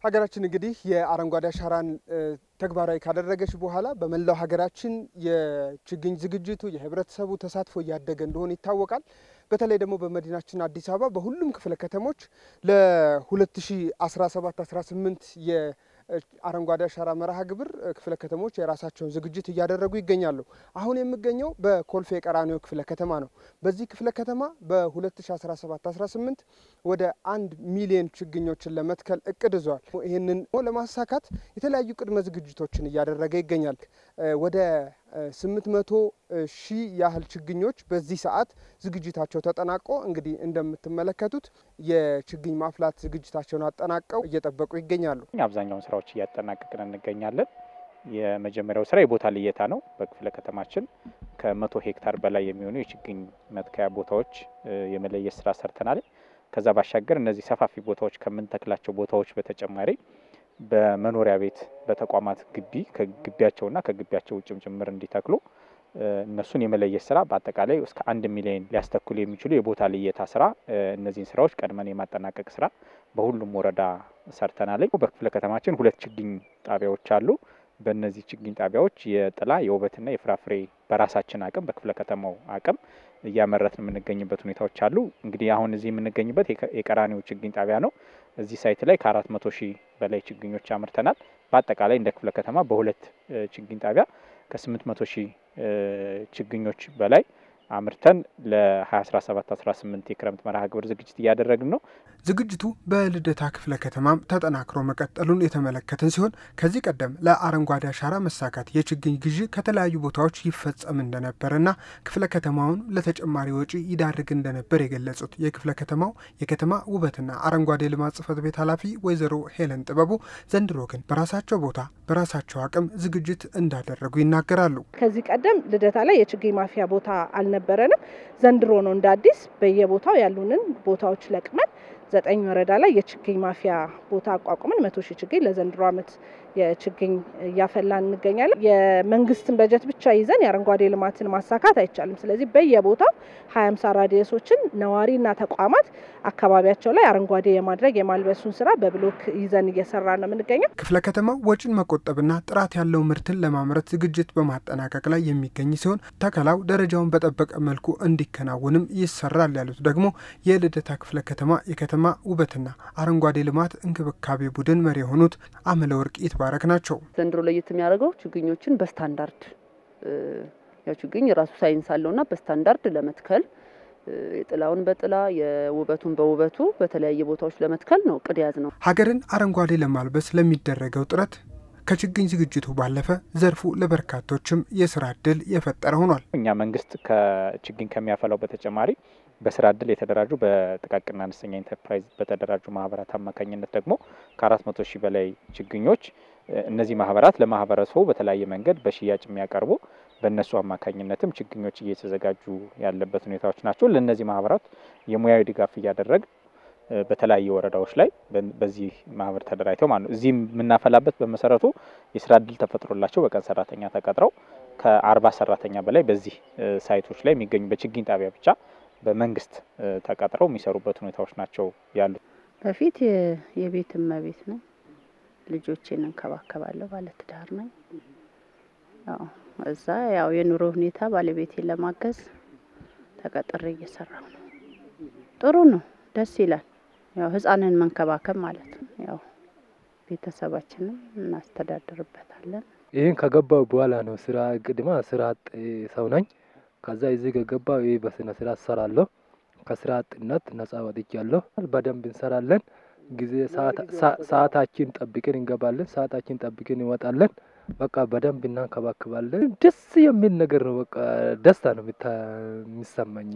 ሀገራችን እንግዲህ የአረንጓዴ አሻራን ተግባራዊ ካደረገች በኋላ በመላው ሀገራችን የችግኝ ዝግጅቱ የህብረተሰቡ ተሳትፎ እያደገ እንደሆነ ይታወቃል። በተለይ ደግሞ በመዲናችን አዲስ አበባ በሁሉም ክፍለ ከተሞች ለ2017-18 የአረንጓዴ አሻራ መርሃ ግብር ክፍለ ከተሞች የራሳቸውን ዝግጅት እያደረጉ ይገኛሉ። አሁን የሚገኘው በኮልፌ ቀራኒዮ ክፍለ ከተማ ነው። በዚህ ክፍለ ከተማ በ2017-18 ወደ 1 ሚሊዮን ችግኞችን ለመትከል እቅድ ይዟል። ይህንን ለማሳካት የተለያዩ ቅድመ ዝግጅቶችን እያደረገ ይገኛል። ወደ 800 ሺህ ያህል ችግኞች በዚህ ሰዓት ዝግጅታቸው ተጠናቆ እንግዲህ እንደምትመለከቱት የችግኝ ማፍላት ዝግጅታቸውን አጠናቀው እየጠበቁ ይገኛሉ። አብዛኛውን ስራዎች እያጠናቀቅን እንገኛለን። የመጀመሪያው ስራ የቦታ ልየታ ነው። በክፍለ ከተማችን ከ100 ሄክታር በላይ የሚሆኑ የችግኝ መትከያ ቦታዎች የመለየት ስራ ሰርተናል። ከዛ ባሻገር እነዚህ ሰፋፊ ቦታዎች ከምንተክላቸው ቦታዎች በተጨማሪ በመኖሪያ ቤት በተቋማት ግቢ ከግቢያቸውና ከግቢያቸው ውጭም ጭምር እንዲተክሉ እነሱን የመለየት ስራ በአጠቃላይ እስከ 1 ሚሊዮን ሊያስተክሉ የሚችሉ የቦታ ልየታ ስራ እነዚህን ስራዎች ቀድመን የማጠናቀቅ ስራ በሁሉም ወረዳ ሰርተናል። በክፍለ ከተማችን 2 ችግኝ ጣቢያዎች አሉ። በእነዚህ ችግኝ ጣቢያዎች የጥላ የውበትና የፍራፍሬ በራሳችን አቅም በክፍለ ከተማው አቅም እያመረትን የምንገኝበት ሁኔታዎች አሉ። እንግዲህ አሁን እዚህ የምንገኝበት የቀራኒዮ ችግኝ ጣቢያ ነው። እዚህ ሳይት ላይ ከ400 ሺህ በላይ ችግኞች አምርተናል። በአጠቃላይ እንደ ክፍለ ከተማ በ2 ችግኝ ጣቢያ ከ800 ሺህ ችግኞች በላይ አምርተን ለ2017-18 የክረምት መርሃ ግብር ዝግጅት እያደረግን ነው። ዝግጅቱ በልደታ ክፍለ ከተማም ተጠናክሮ መቀጠሉን የተመለከትን ሲሆን ከዚህ ቀደም ለአረንጓዴ አሻራ መሳካት የችግኝ ግዢ ከተለያዩ ቦታዎች ይፈጸም እንደነበርና ክፍለ ከተማውን ለተጨማሪ ወጪ ይዳርግ እንደነበር የገለጹት የክፍለ ከተማው የከተማ ውበትና አረንጓዴ ልማት ጽሕፈት ቤት ኃላፊ ወይዘሮ ሄለን ጥበቡ ዘንድሮ ግን በራሳቸው ቦታ በራሳቸው አቅም ዝግጅት እንዳደረጉ ይናገራሉ። ከዚህ ቀደም ልደታ ላይ የችግኝ ማፍያ ቦታ አልነበረንም። ዘንድሮ ነው እንደ አዲስ በየቦታው ያሉንን ቦታዎች ለቅመን 9 ወረዳ ላይ የችግኝ ማፍያ ቦታ አቋቁመን 100 ሺህ ችግኝ ለዘንድሮ ዓመት የችግኝ እያፈላን እንገኛለን። የመንግስትን በጀት ብቻ ይዘን የአረንጓዴ ልማትን ማሳካት አይቻልም። ስለዚህ በየቦታው 20 ራዲየሶችን ነዋሪና ተቋማት አካባቢያቸው ላይ አረንጓዴ የማድረግ የማልበሱን ስራ በብሎክ ይዘን እየሰራ ነው የምንገኘው። ክፍለ ከተማው ወጪን መቆጠብና ጥራት ያለው ምርትን ለማምረት ዝግጅት በማጠናቀቅ ላይ የሚገኝ ሲሆን ተከላው ደረጃውን በጠበቀ መልኩ እንዲከናወንም ይሰራል ያሉት ደግሞ የልደታ ክፍለ ከተማ የከተማ ውበትና አረንጓዴ ልማት እንክብካቤ ቡድን መሪ የሆኑት አመለወርቅ ይትባረክ ናቸው። ዘንድሮ ለየት የሚያደርገው ችግኞችን በስታንዳርድ ያው ችግኝ ራሱ ሳይንስ አለውና በስታንዳርድ ለመትከል የጥላውን በጥላ የውበቱን በውበቱ በተለያየ ቦታዎች ለመትከል ነው እቅድ ያዝነው። ሀገርን አረንጓዴ ለማልበስ ለሚደረገው ጥረት ከችግኝ ዝግጅቱ ባለፈ ዘርፉ ለበርካቶችም የስራ እድል የፈጠረ ሆኗል። እኛ መንግስት ከችግኝ ከሚያፈላው በተጨማሪ በስራ እድል የተደራጁ በጥቃቅንና አነስተኛ ኢንተርፕራይዝ በተደራጁ ማህበራት አማካኝነት ደግሞ ከ400 ሺህ በላይ ችግኞች እነዚህ ማህበራት ለማህበረሰቡ በተለያየ መንገድ በሽያጭ የሚያቀርቡ በእነሱ አማካኝነትም ችግኞች እየተዘጋጁ ያለበት ሁኔታዎች ናቸው። ለእነዚህ ማህበራት የሙያዊ ድጋፍ እያደረግ በተለያየ ወረዳዎች ላይ በዚህ ማህበር ተደራጅተው ማለት ነው እዚህ የምናፈላበት በመሰረቱ የስራ እድል ተፈጥሮላቸው በቀን ሰራተኛ ተቀጥረው ከ40 ሰራተኛ በላይ በዚህ ሳይቶች ላይ የሚገኙ በችግኝ ጣቢያ ብቻ በመንግስት ተቀጥረው የሚሰሩበት ሁኔታዎች ናቸው ያሉት። በፊት የቤት እመቤት ነው። ልጆቼን እንከባከባለሁ፣ ባለትዳር ነኝ። እዛ ያው የኑሮ ሁኔታ ባለቤቴን ለማገዝ ተቀጥሬ እየሰራሁ ነው። ጥሩ ነው፣ ደስ ይላል። ያው ህፃንን መንከባከብ ማለት ነው። ያው ቤተሰባችንን እናስተዳድርበታለን። ይሄን ከገባው በኋላ ነው ስራ ቅድማ ስራ አጥ ሰው ነኝ። ከዛ እዚህ ከገባው ይሄ በስነ ስርዓት እሰራለሁ። ከስራ አጥነት ነፃ ወጥቻለሁ። በደንብ እንሰራለን። ጊዜ ሰዓታችን ጠብቀን እንገባለን፣ ሰዓታችን ጠብቀን እንወጣለን። በቃ በደንብ እናንከባክባለን። ደስ የሚል ነገር ነው። በቃ ደስታ ነው የሚሰማኝ።